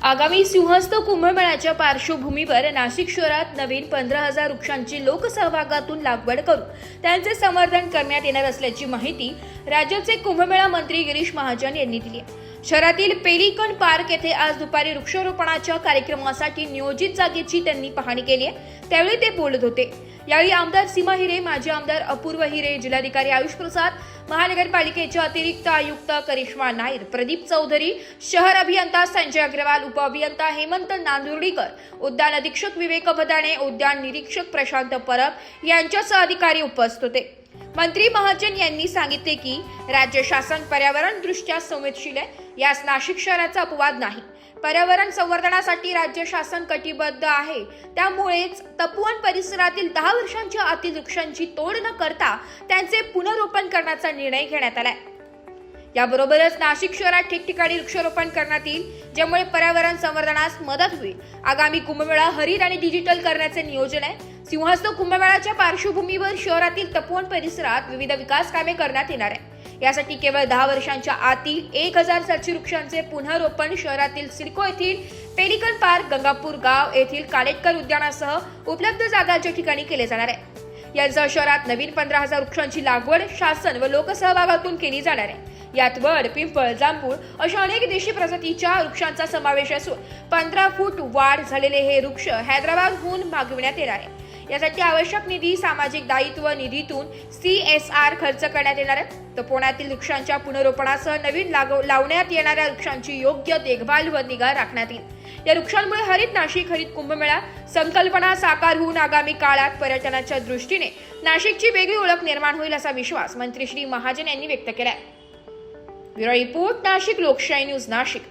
आगामी सिंहस्थ कुंभमेळ्याच्या पार्श्वभूमीवर नाशिक शहरात नवीन 15,000 वृक्षांची लोकसहभागातून लागवड करून त्यांचे संवर्धन करण्यात येणार असल्याची माहिती राज्याचे कुंभमेळा मंत्री गिरीश महाजन यांनी दिली आहे। शहरातील पेलिकन पार्क येथे आज दुपारी वृक्षारोपणाच्या कार्यक्रमासाठी नियोजित जागेची त्यांनी पाहणी केली आहे। त्यावेळी ते बोलत होते। यावेळी आमदार सीमा हिरे, माजी आमदार अपूर्व हिरे, जिल्हाधिकारी आयुष प्रसाद, महानगरपालिकेचे अतिरिक्त आयुक्त करिश्मा नायर, प्रदीप चौधरी, शहर अभियंता संजय अग्रवाल, उपअभियंता हेमंत नांदुर्डीकर, उद्यान अधीक्षक विवेक भदाणे, उद्यान निरीक्षक प्रशांत परब यांच्यासह अधिकारी उपस्थित होते। मंत्री महाजन यांनी सांगितले की राज्य शासन पर्यावरण दृष्ट्या संवेदनशील आहे, यास नाशिक शहराचा अपवाद नाही। पर्यावरण संवर्धनासाठी राज्य शासन कटिबद्ध आहे। त्यामुळेच तपोवन परिसरातील 10 वर्षांच्या आतील वृक्षांची तोड न करता त्यांचे पुनरोपण करण्याचा निर्णय घेण्यात आलाय। याबरोबरच नाशिक शहरात ठिकठिकाणी वृक्षारोपण करण्यात येईल, ज्यामुळे पर्यावरण संवर्धनास मदत होईल। आगामी कुंभमेळा हरित आणि डिजिटल करण्याचे नियोजन आहे। सिंहस्थ कुंभमेळ्याच्या पार्श्वभूमीवर शहरातील तपोवन परिसरात विविध विकास कामे करण्यात येणार आहे। यासाठी केवळ 10 वर्षांच्या आतील 1000 वृक्षांचे पुनरोपण शहरातील सिडको येथील पेलिकन पार्क, गंगापूर गाव येथील कालेटकर उद्यानासह उपलब्ध जागांच्या ठिकाणी केले जाणार आहे। यांसह शहरात नवीन 15,000 वृक्षांची लागवड शासन व लोकसहभागातून केली जाणार आहे। यात वड, पिंपळ, जांभूळ अशा अनेक देशी प्रजातीच्या वृक्षांचा समावेश असून 15 फूट वाढ झालेले हे वृक्ष हैदराबादहून मागविण्यात येणार आहे। यासाठी आवश्यक निधी सामाजिक दायित्व निधीतून CSR खर्च करण्यात येणार आहे। तपोवनातील वृक्षांच्या पुनरोपणासह नवीन लावण्यात येणाऱ्या वृक्षांची योग्य देखभाल व निगा राखण्यात येईल। या वृक्षांमुळे हरित नाशिक, हरित कुंभमेळा संकल्पना साकार होऊन आगामी काळात पर्यटनाच्या दृष्टीने नाशिकची वेगळी ओळख निर्माण होईल असा विश्वास मंत्री श्री महाजन यांनी व्यक्त केला आहे। ब्युरो रिपोर्ट, नाशिक लोकशाही न्यूज, नाशिक।